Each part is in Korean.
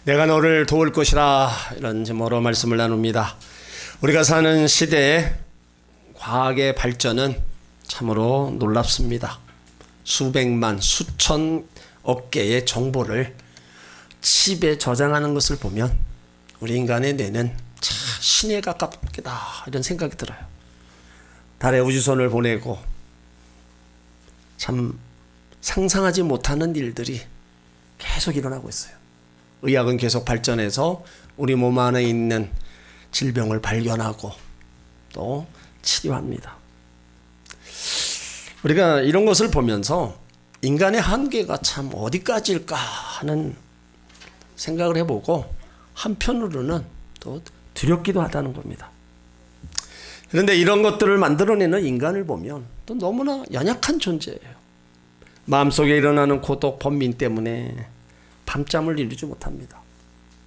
내가 너를 도울 것이라, 이런 제목으로 말씀을 나눕니다. 우리가 사는 시대에 과학의 발전은 참으로 놀랍습니다. 수백만, 수천억 개의 정보를 칩에 저장하는 것을 보면 우리 인간의 뇌는 참 신에 가깝겠다, 이런 생각이 들어요. 달에 우주선을 보내고 참 상상하지 못하는 일들이 계속 일어나고 있어요. 의학은 계속 발전해서 우리 몸 안에 있는 질병을 발견하고 또 치료합니다. 우리가 이런 것을 보면서 인간의 한계가 참 어디까지일까 하는 생각을 해보고, 한편으로는 또 두렵기도 하다는 겁니다. 그런데 이런 것들을 만들어내는 인간을 보면 또 너무나 연약한 존재예요. 마음속에 일어나는 고독, 번민 때문에 밤잠을 이루지 못합니다.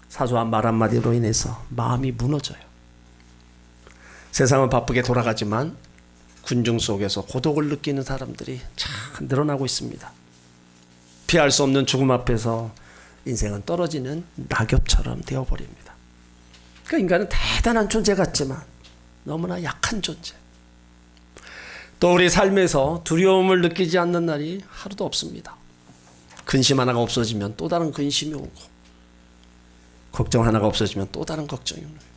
사소한 말 한마디로 인해서 마음이 무너져요. 세상은 바쁘게 돌아가지만 군중 속에서 고독을 느끼는 사람들이 참 늘어나고 있습니다. 피할 수 없는 죽음 앞에서 인생은 떨어지는 낙엽처럼 되어버립니다. 그러니까 인간은 대단한 존재 같지만 너무나 약한 존재. 또 우리 삶에서 두려움을 느끼지 않는 날이 하루도 없습니다. 근심 하나가 없어지면 또 다른 근심이 오고, 걱정 하나가 없어지면 또 다른 걱정이 오는 거예요.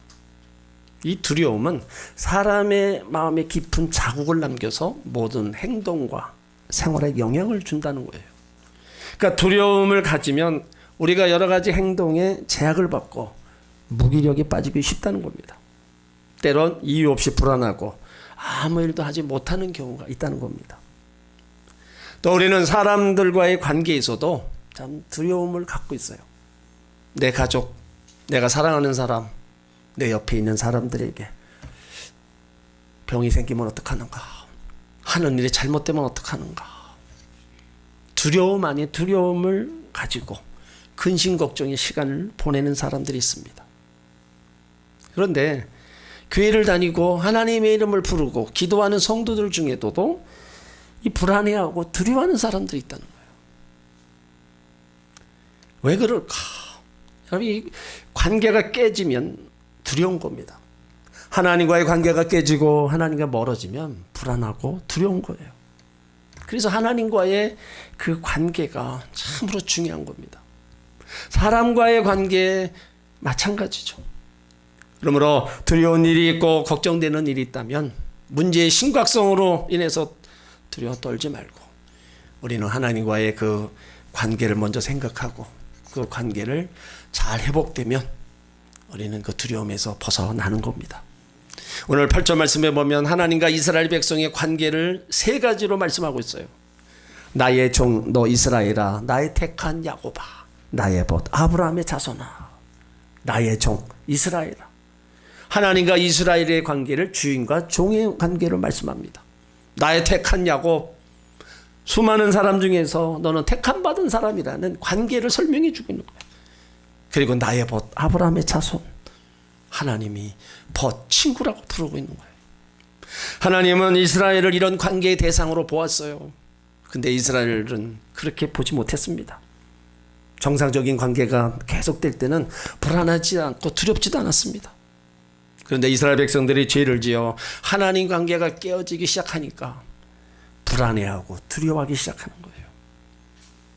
이 두려움은 사람의 마음에 깊은 자국을 남겨서 모든 행동과 생활에 영향을 준다는 거예요. 그러니까 두려움을 가지면 우리가 여러 가지 행동에 제약을 받고 무기력이 빠지기 쉽다는 겁니다. 때론 이유 없이 불안하고 아무 일도 하지 못하는 경우가 있다는 겁니다. 또 우리는 사람들과의 관계에서도 참 두려움을 갖고 있어요. 내 가족, 내가 사랑하는 사람, 내 옆에 있는 사람들에게 병이 생기면 어떡하는가, 하는 일이 잘못되면 어떡하는가. 두려움 아닌 두려움을 가지고 근심 걱정의 시간을 보내는 사람들이 있습니다. 그런데 교회를 다니고 하나님의 이름을 부르고 기도하는 성도들 중에도 이 불안해하고 두려워하는 사람들이 있다는 거예요. 왜 그럴까? 여러분, 이 관계가 깨지면 두려운 겁니다. 하나님과의 관계가 깨지고 하나님과 멀어지면 불안하고 두려운 거예요. 그래서 하나님과의 그 관계가 참으로 중요한 겁니다. 사람과의 관계 마찬가지죠. 그러므로 두려운 일이 있고 걱정되는 일이 있다면 문제의 심각성으로 인해서 두려워 떨지 말고 우리는 하나님과의 그 관계를 먼저 생각하고 그 관계를 잘 회복되면 우리는 그 두려움에서 벗어나는 겁니다. 오늘 8절 말씀에 보면 하나님과 이스라엘 백성의 관계를 세 가지로 말씀하고 있어요. 나의 종 너 이스라엘아, 나의 택한 야곱아, 나의 벗 아브라함의 자손아, 나의 종 이스라엘아. 하나님과 이스라엘의 관계를 주인과 종의 관계로 말씀합니다. 나의 택한 야곱, 수많은 사람 중에서 너는 택함 받은 사람이라는 관계를 설명해 주고 있는 거예요. 그리고 나의 벗 아브라함의 자손, 하나님이 벗 친구라고 부르고 있는 거예요. 하나님은 이스라엘을 이런 관계의 대상으로 보았어요. 근데 이스라엘은 그렇게 보지 못했습니다. 정상적인 관계가 계속될 때는 불안하지 않고 두렵지도 않았습니다. 그런데 이스라엘 백성들이 죄를 지어 하나님 관계가 깨어지기 시작하니까 불안해하고 두려워하기 시작하는 거예요.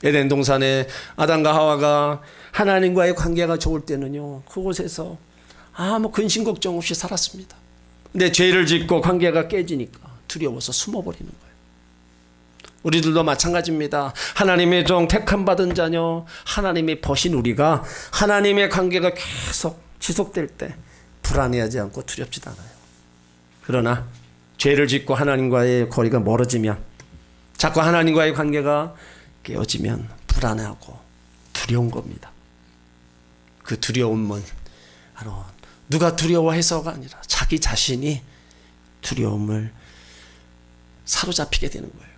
에덴 동산에 아담과 하와가 하나님과의 관계가 좋을 때는요, 그곳에서 아무 근심 걱정 없이 살았습니다. 근데 죄를 짓고 관계가 깨지니까 두려워서 숨어버리는 거예요. 우리들도 마찬가지입니다. 하나님의 종 택함 받은 자녀, 하나님의 벗인 우리가 하나님의 관계가 계속 지속될 때 불안해하지 않고 두렵지도 않아요. 그러나 죄를 짓고 하나님과의 거리가 멀어지면, 자꾸 하나님과의 관계가 깨어지면 불안해하고 두려운 겁니다. 그 두려움은 바로 누가 두려워해서가 아니라 자기 자신이 두려움을 사로잡히게 되는 거예요.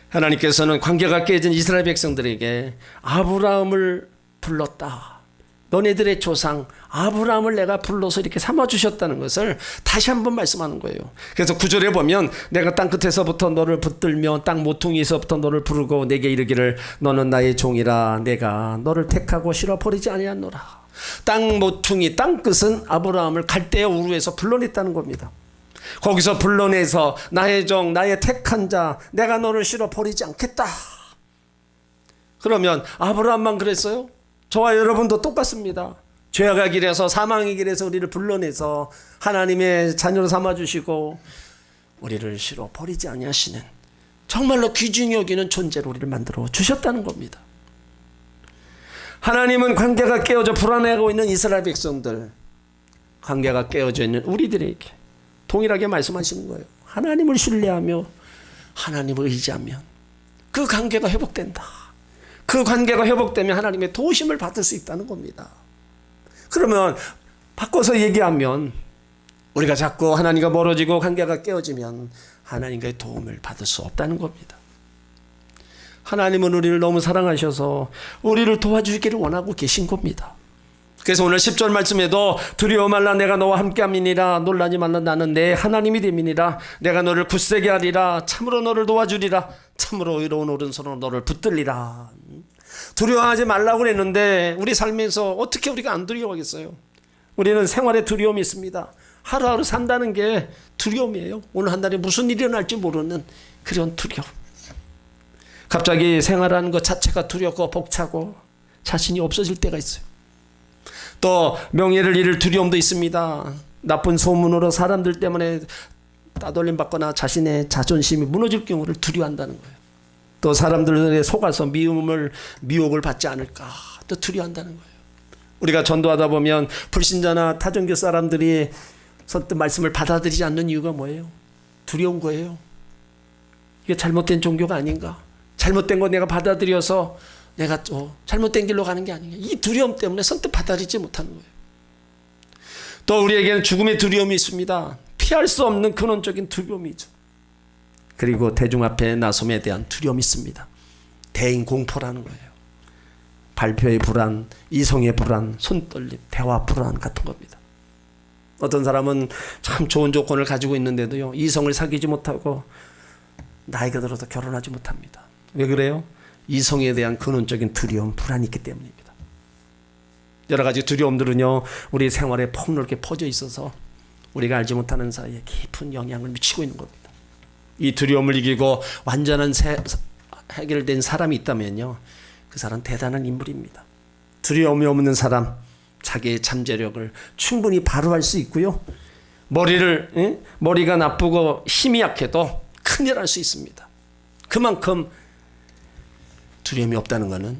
하나님께서는 관계가 깨진 이스라엘 백성들에게 아브라함을 불렀다. 너네들의 조상 아브라함을 내가 불러서 이렇게 삼아주셨다는 것을 다시 한번 말씀하는 거예요. 그래서 9절에 보면 내가 땅 끝에서부터 너를 붙들며 땅 모퉁이에서부터 너를 부르고 내게 이르기를 너는 나의 종이라 내가 너를 택하고 실어 버리지 아니하노라. 땅 모퉁이 땅 끝은 아브라함을 갈대아 우르에서 불러냈다는 겁니다. 거기서 불러내서 나의 종 나의 택한 자 내가 너를 실어 버리지 않겠다. 그러면 아브라함만 그랬어요? 저와 여러분도 똑같습니다. 죄악의 길에서 사망의 길에서 우리를 불러내서 하나님의 자녀로 삼아주시고 우리를 실어 버리지 아니하시는 정말로 귀중히 여기는 존재로 우리를 만들어 주셨다는 겁니다. 하나님은 관계가 깨어져 불안해하고 있는 이스라엘 백성들, 관계가 깨어져 있는 우리들에게 동일하게 말씀하시는 거예요. 하나님을 신뢰하며 하나님을 의지하면 그 관계가 회복된다. 그 관계가 회복되면 하나님의 도우심을 받을 수 있다는 겁니다. 그러면 바꿔서 얘기하면 우리가 자꾸 하나님과 멀어지고 관계가 깨어지면 하나님과의 도움을 받을 수 없다는 겁니다. 하나님은 우리를 너무 사랑하셔서 우리를 도와주기를 원하고 계신 겁니다. 그래서 오늘 10절 말씀에도 두려워 말라 내가 너와 함께함이니라 놀라지 말라 나는 내 하나님이 됨이니라 내가 너를 굳세게 하리라 참으로 너를 도와주리라 참으로 의로운 오른손으로 너를 붙들리라. 두려워하지 말라고 그랬는데 우리 삶에서 어떻게 우리가 안 두려워하겠어요? 우리는 생활에 두려움이 있습니다. 하루하루 산다는 게 두려움이에요. 오늘 한 달에 무슨 일이 일어날지 모르는 그런 두려움. 갑자기 생활하는 것 자체가 두렵고 벅차고 자신이 없어질 때가 있어요. 또 명예를 잃을 두려움도 있습니다. 나쁜 소문으로 사람들 때문에 따돌림 받거나 자신의 자존심이 무너질 경우를 두려워한다는 거예요. 또 사람들에 속아서 미혹을 받지 않을까 또 두려워한다는 거예요. 우리가 전도하다 보면 불신자나 타종교 사람들이 선뜻 말씀을 받아들이지 않는 이유가 뭐예요? 두려운 거예요. 이게 잘못된 종교가 아닌가? 잘못된 거 내가 받아들여서 내가 또 잘못된 길로 가는 게 아닌가? 이 두려움 때문에 선뜻 받아들이지 못하는 거예요. 또 우리에게는 죽음의 두려움이 있습니다. 피할 수 없는 근원적인 두려움이죠. 그리고 대중 앞에 나섬에 대한 두려움이 있습니다. 대인 공포라는 거예요. 발표의 불안, 이성의 불안, 손떨림, 대화 불안 같은 겁니다. 어떤 사람은 참 좋은 조건을 가지고 있는데도요, 이성을 사귀지 못하고 나이가 들어서 결혼하지 못합니다. 왜 그래요? 이성에 대한 근원적인 두려움, 불안이 있기 때문입니다. 여러 가지 두려움들은요, 우리 생활에 폭넓게 퍼져 있어서 우리가 알지 못하는 사이에 깊은 영향을 미치고 있는 겁니다. 이 두려움을 이기고 완전한 해결된 사람이 있다면요, 그 사람 대단한 인물입니다. 두려움이 없는 사람, 자기의 잠재력을 충분히 발휘할 수 있고요, 머리가 나쁘고 힘이 약해도 큰일 할 수 있습니다. 그만큼 두려움이 없다는 것은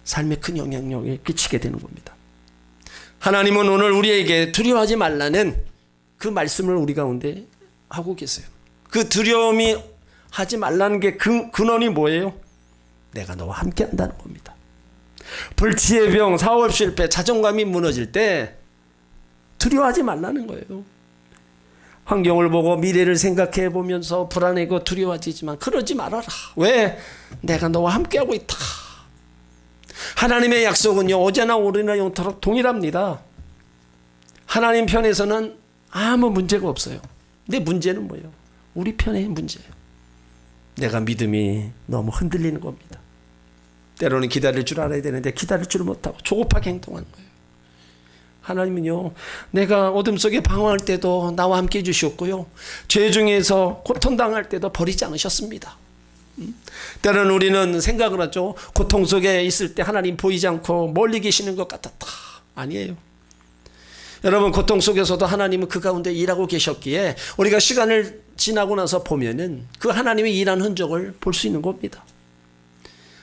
삶에 큰 영향력을 끼치게 되는 겁니다. 하나님은 오늘 우리에게 두려워하지 말라는 그 말씀을 우리 가운데 하고 계세요. 그 두려움이 하지 말라는 게 근원이 뭐예요? 내가 너와 함께 한다는 겁니다. 불치의 병, 사업 실패, 자존감이 무너질 때 두려워하지 말라는 거예요. 환경을 보고 미래를 생각해 보면서 불안하고 두려워지지만 그러지 말아라. 왜? 내가 너와 함께하고 있다. 하나님의 약속은요, 어제나 오늘이나 영토록 동일합니다. 하나님 편에서는 아무 문제가 없어요. 근데 문제는 뭐예요? 우리 편의 문제예요. 내가 믿음이 너무 흔들리는 겁니다. 때로는 기다릴 줄 알아야 되는데 기다릴 줄 못하고 조급하게 행동하는 거예요. 하나님은요, 내가 어둠 속에 방황할 때도 나와 함께 해주셨고요, 죄 중에서 고통당할 때도 버리지 않으셨습니다. 때로는 우리는 생각을 하죠. 고통 속에 있을 때 하나님 보이지 않고 멀리 계시는 것 같았다. 아니에요. 여러분, 고통 속에서도 하나님은 그 가운데 일하고 계셨기에 우리가 시간을 지나고 나서 보면은 그 하나님의 일하는 흔적을 볼 수 있는 겁니다.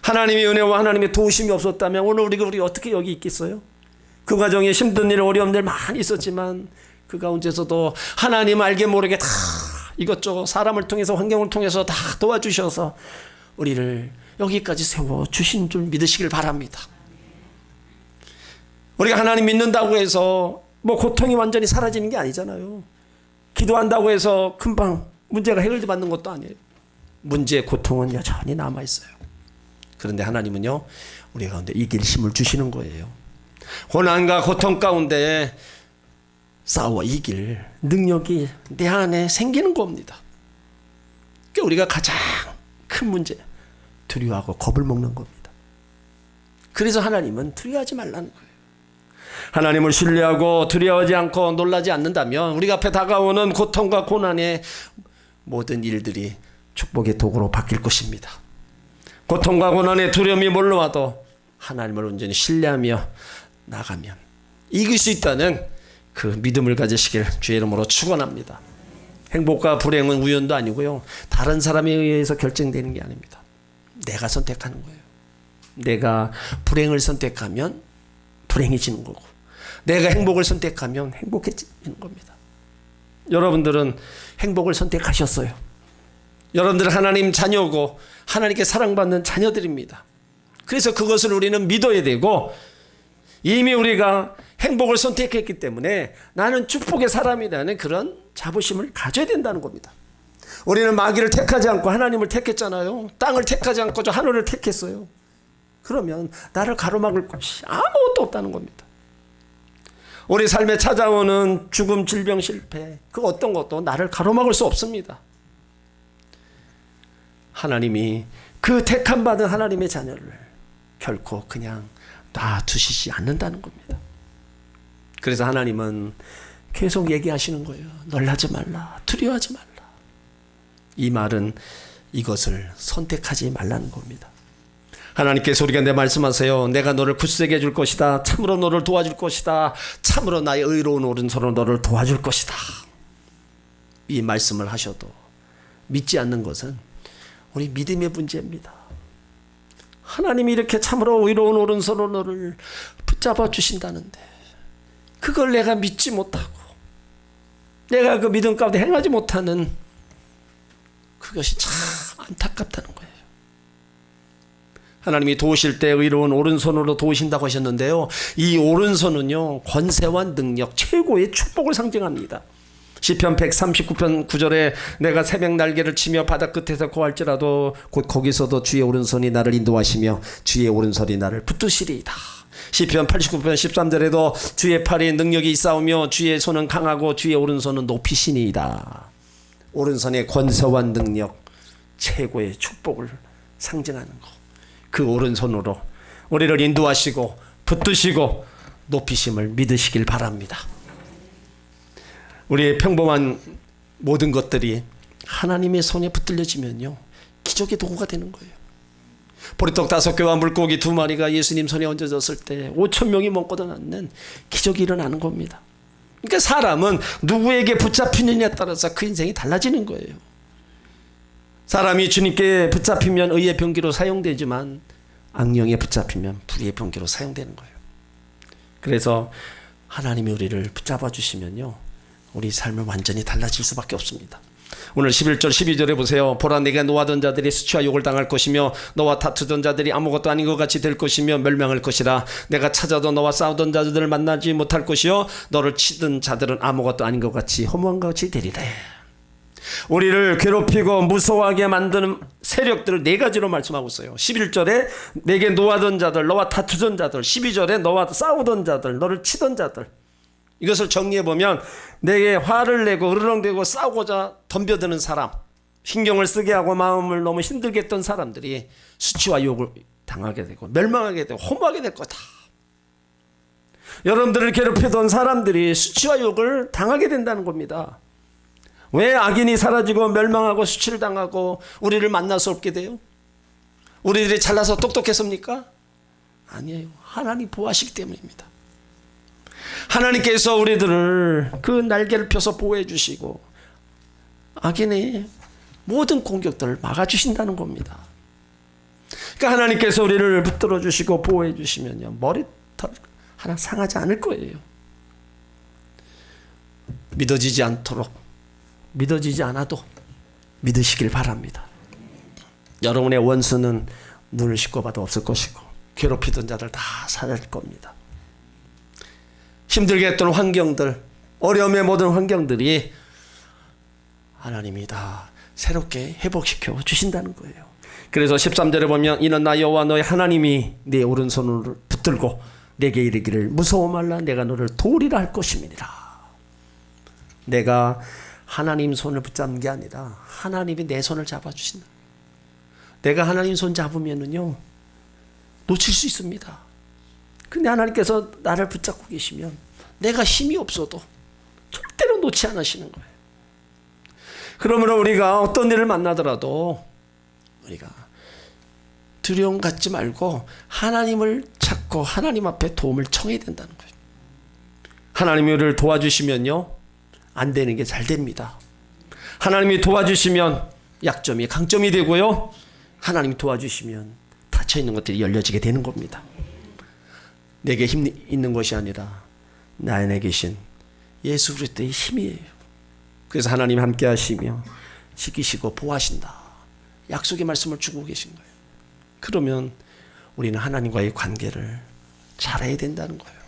하나님의 은혜와 하나님의 도우심이 없었다면 오늘 우리가 어떻게 여기 있겠어요? 그 과정에 힘든 일, 어려운 일 많이 있었지만 그 가운데서도 하나님 알게 모르게 다 이것저것 사람을 통해서 환경을 통해서 다 도와주셔서 우리를 여기까지 세워주신 줄 믿으시길 바랍니다. 우리가 하나님 믿는다고 해서 고통이 완전히 사라지는 게 아니잖아요. 기도한다고 해서 금방 문제가 해결받는 것도 아니에요. 문제의 고통은 여전히 남아있어요. 그런데 하나님은요, 우리 가운데 이길 힘을 주시는 거예요. 고난과 고통 가운데 싸워 이길 능력이 내 안에 생기는 겁니다. 그러니까 우리가 가장 큰 문제, 두려워하고 겁을 먹는 겁니다. 그래서 하나님은 두려워하지 말라는 거예요. 하나님을 신뢰하고 두려워하지 않고 놀라지 않는다면 우리 앞에 다가오는 고통과 고난의 모든 일들이 축복의 도구로 바뀔 것입니다. 고통과 고난의 두려움이 몰려와도 하나님을 온전히 신뢰하며 나가면 이길 수 있다는 그 믿음을 가지시길 주의 이름으로 축원합니다. 행복과 불행은 우연도 아니고요, 다른 사람에 의해서 결정되는 게 아닙니다. 내가 선택하는 거예요. 내가 불행을 선택하면 불행해지는 거고, 내가 행복을 선택하면 행복해지는 겁니다. 여러분들은 행복을 선택하셨어요. 여러분들은 하나님 자녀고 하나님께 사랑받는 자녀들입니다. 그래서 그것을 우리는 믿어야 되고, 이미 우리가 행복을 선택했기 때문에 나는 축복의 사람이라는 그런 자부심을 가져야 된다는 겁니다. 우리는 마귀를 택하지 않고 하나님을 택했잖아요. 땅을 택하지 않고 저 하늘을 택했어요. 그러면 나를 가로막을 것이 아무것도 없다는 겁니다. 우리 삶에 찾아오는 죽음, 질병, 실패, 그 어떤 것도 나를 가로막을 수 없습니다. 하나님이 그 택함 받은 하나님의 자녀를 결코 그냥 놔두시지 않는다는 겁니다. 그래서 하나님은 계속 얘기하시는 거예요. 놀라지 말라, 두려워하지 말라. 이 말은 이것을 선택하지 말라는 겁니다. 하나님께서 우리에게 말씀하세요. 내가 너를 굳세게 해줄 것이다. 참으로 너를 도와줄 것이다. 참으로 나의 의로운 오른손으로 너를 도와줄 것이다. 이 말씀을 하셔도 믿지 않는 것은 우리 믿음의 문제입니다. 하나님이 이렇게 참으로 의로운 오른손으로 너를 붙잡아 주신다는데 그걸 내가 믿지 못하고 내가 그 믿음 가운데 행하지 못하는 그것이 참 안타깝다는 거예요. 하나님이 도우실 때 의로운 오른손으로 도우신다고 하셨는데요, 이 오른손은요 권세와 능력, 최고의 축복을 상징합니다. 시편 139편 9절에 내가 새벽 날개를 치며 바다 끝에서 고할지라도 곧 거기서도 주의 오른손이 나를 인도하시며 주의 오른손이 나를 붙드시리이다. 시편 89편 13절에도 주의 팔이 능력이 있사오며 주의 손은 강하고 주의 오른손은 높이시니이다. 오른손의 권세와 능력, 최고의 축복을 상징하는 것, 그 오른손으로 우리를 인도하시고 붙드시고 높이심을 믿으시길 바랍니다. 우리의 평범한 모든 것들이 하나님의 손에 붙들려지면요 기적의 도구가 되는 거예요. 보리떡 5개와 물고기 2마리가 예수님 손에 얹어졌을 때 5,000명이 먹고 얻는 기적이 일어나는 겁니다. 그러니까 사람은 누구에게 붙잡히느냐에 따라서 그 인생이 달라지는 거예요. 사람이 주님께 붙잡히면 의의 병기로 사용되지만 악령에 붙잡히면 불의의 병기로 사용되는 거예요. 그래서 하나님이 우리를 붙잡아 주시면요 우리 삶은 완전히 달라질 수밖에 없습니다. 오늘 11절 12절에 보세요. 보라 내가 노하던 자들이 수치와 욕을 당할 것이며 너와 다투던 자들이 아무것도 아닌 것 같이 될 것이며 멸망할 것이라. 내가 찾아도 너와 싸우던 자들을 만나지 못할 것이요 너를 치던 자들은 아무것도 아닌 것 같이 허무한 것 같이 되리라. 우리를 괴롭히고 무서워하게 만드는 세력들을 4가지로 말씀하고 있어요. 11절에 내게 노하던 자들, 너와 다투던 자들, 12절에 너와 싸우던 자들, 너를 치던 자들. 이것을 정리해보면 내게 화를 내고 으르렁대고 싸우고자 덤벼드는 사람, 신경을 쓰게 하고 마음을 너무 힘들게 했던 사람들이 수치와 욕을 당하게 되고 멸망하게 되고 허무하게 될 거다. 여러분들을 괴롭히던 사람들이 수치와 욕을 당하게 된다는 겁니다. 왜 악인이 사라지고 멸망하고 수치를 당하고 우리를 만날 수 없게 돼요? 우리들이 잘나서 똑똑했습니까? 아니에요. 하나님 보호하시기 때문입니다. 하나님께서 우리들을 그 날개를 펴서 보호해 주시고 악인의 모든 공격들을 막아주신다는 겁니다. 그러니까 하나님께서 우리를 붙들어 주시고 보호해 주시면요 머리털 하나 상하지 않을 거예요. 믿어지지 않도록, 믿어지지 않아도 믿으시길 바랍니다. 여러분의 원수는 눈을 씻고 봐도 없을 것이고 괴롭히던 자들 다 사라질 겁니다. 힘들게 했던 환경들, 어려움의 모든 환경들이 하나님이 다 새롭게 회복시켜 주신다는 거예요. 그래서 13절에 보면 이는 나 여호와 너의 하나님이 네 오른손을 붙들고 내게 이르기를 무서워 말라 내가 너를 도우리라 할 것임이니라. 내가 하나님 손을 붙잡는 게 아니라 하나님이 내 손을 잡아주신다. 내가 하나님 손 잡으면은요 놓칠 수 있습니다. 근데 하나님께서 나를 붙잡고 계시면 내가 힘이 없어도 절대로 놓지 않으시는 거예요. 그러므로 우리가 어떤 일을 만나더라도 우리가 두려움 갖지 말고 하나님을 찾고 하나님 앞에 도움을 청해야 된다는 거예요. 하나님이 우리를 도와주시면요 안 되는 게 잘 됩니다. 하나님이 도와주시면 약점이 강점이 되고요, 하나님이 도와주시면 닫혀있는 것들이 열려지게 되는 겁니다. 내게 힘 있는 것이 아니라 나 안에 계신 예수 그리스도의 힘이에요. 그래서 하나님 함께 하시며 지키시고 보호하신다, 약속의 말씀을 주고 계신 거예요. 그러면 우리는 하나님과의 관계를 잘해야 된다는 거예요.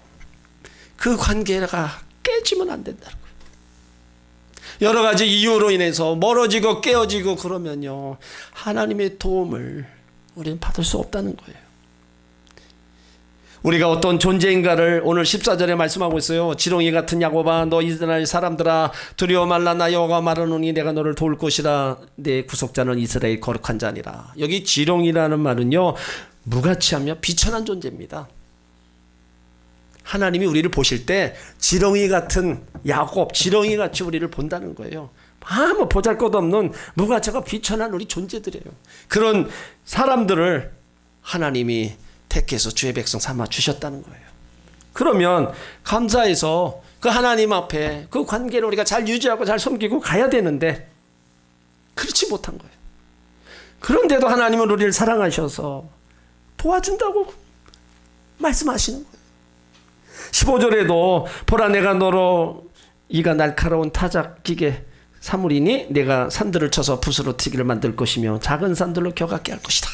그 관계가 깨지면 안 된다는 거예요. 여러 가지 이유로 인해서 멀어지고 깨어지고 그러면요 하나님의 도움을 우리는 받을 수 없다는 거예요. 우리가 어떤 존재인가를 오늘 14절에 말씀하고 있어요. 지렁이 같은 야곱아 너 이스라엘 사람들아 두려워 말라 나 여호와가 말하노니 내가 너를 도울 것이라 내 구속자는 이스라엘 거룩한 자니라. 여기 지렁이라는 말은요 무가치하며 비천한 존재입니다. 하나님이 우리를 보실 때 지렁이 같은 야곱, 지렁이 같이 우리를 본다는 거예요. 아무 보잘것없는 무가치가 비천한 우리 존재들이에요. 그런 사람들을 하나님이 택해서 주의 백성 삼아 주셨다는 거예요. 그러면 감사해서 그 하나님 앞에 그 관계를 우리가 잘 유지하고 잘 섬기고 가야 되는데 그렇지 못한 거예요. 그런데도 하나님은 우리를 사랑하셔서 도와준다고 말씀하시는 거예요. 15절에도 보라 내가 너로 이가 날카로운 타작기계 사물이니 내가 산들을 쳐서 붓으로 튀기를 만들 것이며 작은 산들로 겨같게 할 것이다.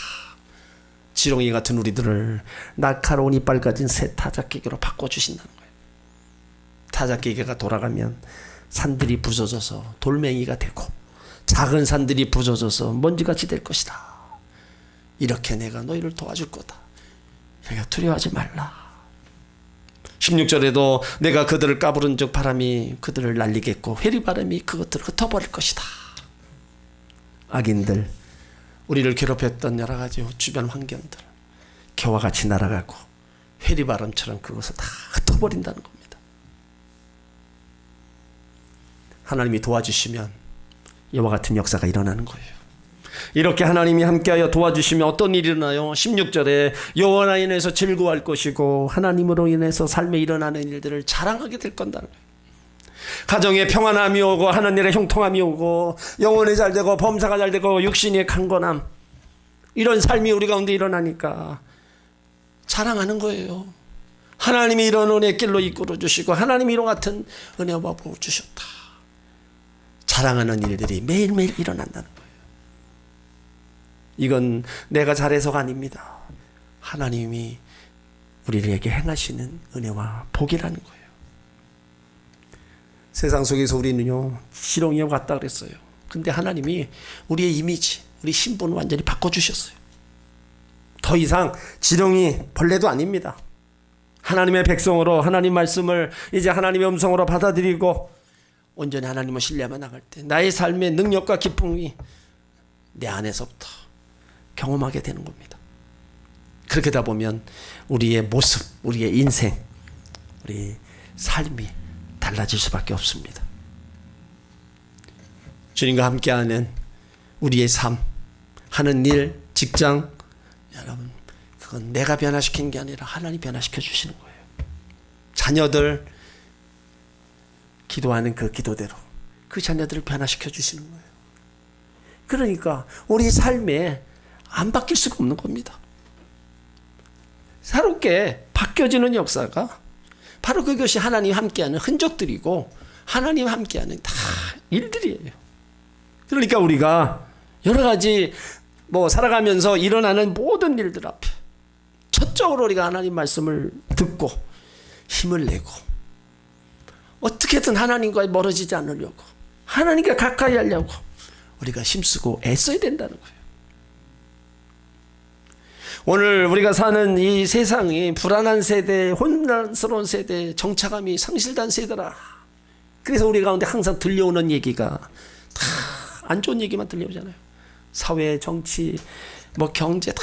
지렁이 같은 우리들을 날카로운 이빨 가진 새 타작기계로 바꿔주신다는 거예요. 타작기계가 돌아가면 산들이 부서져서 돌멩이가 되고 작은 산들이 부서져서 먼지같이 될 것이다. 이렇게 내가 너희를 도와줄 거다. 내가 두려워하지 말라. 16절에도 내가 그들을 까부른 즉 바람이 그들을 날리겠고 회리바람이 그것들을 흩어버릴 것이다. 악인들, 우리를 괴롭혔던 여러 가지 주변 환경들 겨와 같이 날아가고 회리바람처럼 그것을 다 흩어버린다는 겁니다. 하나님이 도와주시면 이와 같은 역사가 일어나는 거예요. 이렇게 하나님이 함께하여 도와주시면 어떤 일이 일어나요? 16절에 여호와로 인해서 즐거워할 것이고 하나님으로 인해서 삶에 일어나는 일들을 자랑하게 될 건다는 거예요. 가정에 평안함이 오고 하나님의 형통함이 오고 영혼이 잘 되고 범사가 잘 되고 육신의 강건함, 이런 삶이 우리 가운데 일어나니까 자랑하는 거예요. 하나님이 이런 은혜의 길로 이끌어 주시고 하나님이 이런 같은 은혜와 복 주셨다. 자랑하는 일들이 매일매일 일어난다는 거예요. 이건 내가 잘해서가 아닙니다. 하나님이 우리에게 행하시는 은혜와 복이라는 거예요. 세상 속에서 우리는요 지렁이와 같다 그랬어요. 근데 하나님이 우리의 이미지, 우리 신분을 완전히 바꿔주셨어요. 더 이상 지렁이 벌레도 아닙니다. 하나님의 백성으로 하나님 말씀을 이제 하나님의 음성으로 받아들이고 온전히 하나님을 신뢰하며 나갈 때 나의 삶의 능력과 기쁨이 내 안에서부터 경험하게 되는 겁니다. 그렇게 되다 보면 우리의 모습, 우리의 인생, 우리 삶이 달라질 수밖에 없습니다. 주님과 함께하는 우리의 삶, 하는 일, 직장, 여러분 그건 내가 변화시키는 게 아니라 하나님이 변화시켜 주시는 거예요. 자녀들 기도하는 그 기도대로 그 자녀들을 변화시켜 주시는 거예요. 그러니까 우리 삶에 안 바뀔 수가 없는 겁니다. 새롭게 바뀌어지는 역사가 바로 그것이 하나님 함께하는 흔적들이고 하나님 함께하는 다 일들이에요. 그러니까 우리가 여러 가지 살아가면서 일어나는 모든 일들 앞에 첫적으로 우리가 하나님 말씀을 듣고 힘을 내고 어떻게든 하나님과 멀어지지 않으려고 하나님과 가까이 하려고 우리가 힘쓰고 애써야 된다는 거예요. 오늘 우리가 사는 이 세상이 불안한 세대, 혼란스러운 세대, 정착감이 상실된 세대라. 그래서 우리 가운데 항상 들려오는 얘기가 다 안 좋은 얘기만 들려오잖아요. 사회, 정치, 뭐 경제 다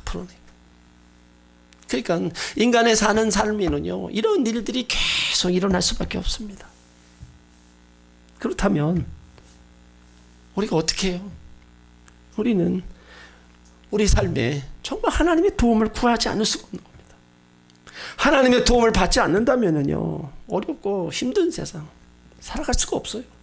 풀어내. 그러니까 인간의 사는 삶에는요, 이런 일들이 계속 일어날 수밖에 없습니다. 그렇다면 우리가 어떻게 해요? 우리는 우리 삶에 정말 하나님의 도움을 구하지 않을 수가 없는 겁니다. 하나님의 도움을 받지 않는다면요, 어렵고 힘든 세상 살아갈 수가 없어요.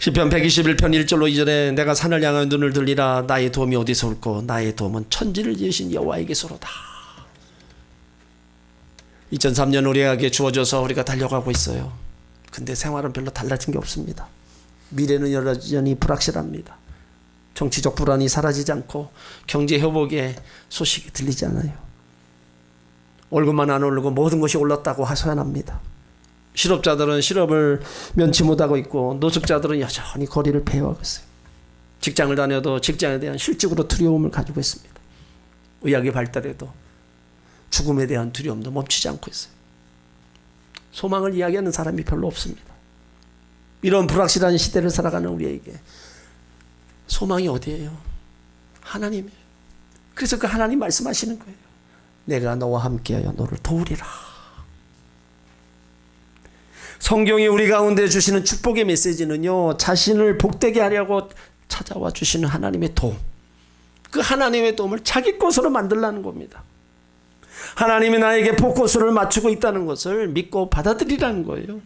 시편 121편 1절로 2절에 내가 산을 향하여 눈을 들리라. 나의 도움이 어디서 올꼬? 나의 도움은 천지를 지으신 여호와에게서로다. 2003년 우리에게 주어져서 우리가 달려가고 있어요. 근데 생활은 별로 달라진 게 없습니다. 미래는 여전히 불확실합니다. 정치적 불안이 사라지지 않고 경제 회복의 소식이 들리지 않아요. 월급만 안 오르고 모든 것이 올랐다고 하소연합니다. 실업자들은 실업을 면치 못하고 있고 노숙자들은 여전히 거리를 배회하고 있어요. 직장을 다녀도 직장에 대한 실직으로 두려움을 가지고 있습니다. 의학이 발달해도 죽음에 대한 두려움도 멈추지 않고 있어요. 소망을 이야기하는 사람이 별로 없습니다. 이런 불확실한 시대를 살아가는 우리에게 소망이 어디예요? 하나님이에요. 그래서 그 하나님 말씀하시는 거예요. 내가 너와 함께하여 너를 도우리라. 성경이 우리 가운데 주시는 축복의 메시지는요, 자신을 복되게 하려고 찾아와 주시는 하나님의 도움, 그 하나님의 도움을 자기 것으로 만들라는 겁니다. 하나님이 나에게 포커스를 맞추고 있다는 것을 믿고 받아들이라는 거예요.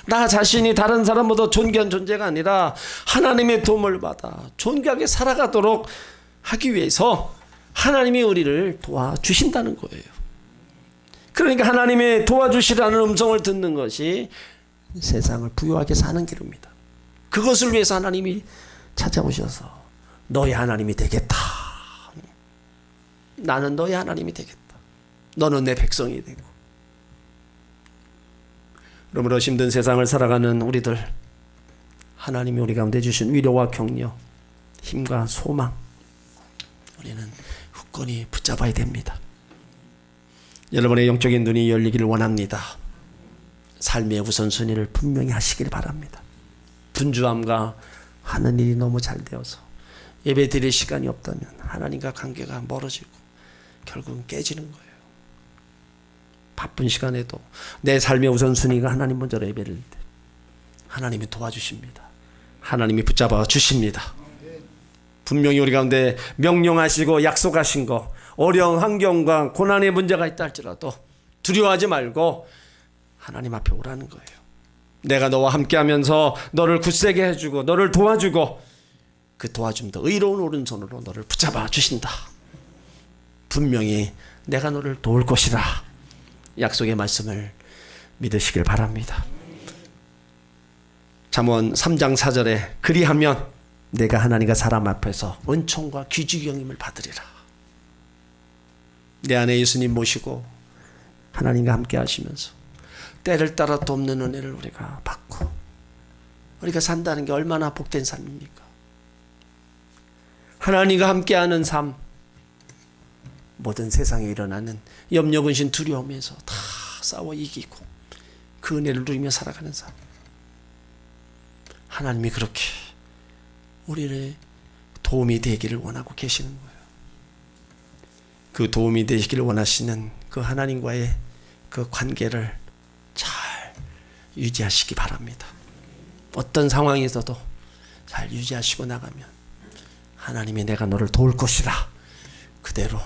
나 자신이 다른 사람보다 존귀한 존재가 아니라 하나님의 도움을 받아 존귀하게 살아가도록 하기 위해서 하나님이 우리를 도와주신다는 거예요. 그러니까 하나님의 도와주시라는 음성을 듣는 것이 세상을 부유하게 사는 길입니다. 그것을 위해서 하나님이 찾아오셔서 너의 하나님이 되겠다. 나는 너의 하나님이 되겠다. 너는 내 백성이 되고. 그러므로 힘든 세상을 살아가는 우리들, 하나님이 우리 가운데 주신 위로와 격려, 힘과 소망, 우리는 굳건히 붙잡아야 됩니다. 여러분의 영적인 눈이 열리기를 원합니다. 삶의 우선순위를 분명히 하시길 바랍니다. 분주함과 하는 일이 너무 잘 되어서 예배 드릴 시간이 없다면 하나님과 관계가 멀어지고 결국은 깨지는 거예요. 바쁜 시간에도 내 삶의 우선순위가 하나님 먼저로 예배를 드릴 때 하나님이 도와주십니다. 하나님이 붙잡아 주십니다. 분명히 우리 가운데 명령하시고 약속하신 거, 어려운 환경과 고난의 문제가 있다 할지라도 두려워하지 말고 하나님 앞에 오라는 거예요. 내가 너와 함께하면서 너를 굳세게 해주고 너를 도와주고 그 도와줌도 의로운 오른손으로 너를 붙잡아 주신다. 분명히 내가 너를 도울 것이라. 약속의 말씀을 믿으시길 바랍니다. 잠언 3장 4절에 그리하면 내가 하나님과 사람 앞에서 은총과 귀주경임을 받으리라. 내 안에 예수님 모시고 하나님과 함께 하시면서 때를 따라 돕는 은혜를 우리가 받고 우리가 산다는 게 얼마나 복된 삶입니까? 하나님과 함께하는 삶, 모든 세상에 일어나는 염려, 근심, 두려움에서 다 싸워 이기고 그 은혜를 누리며 살아가는 삶. 하나님이 그렇게 우리의 도움이 되기를 원하고 계시는 거예요. 그 도움이 되시기를 원하시는 그 하나님과의 그 관계를 잘 유지하시기 바랍니다. 어떤 상황에서도 잘 유지하시고 나가면 하나님이 내가 너를 도울 것이라 그대로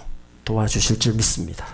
도와주실 줄 믿습니다.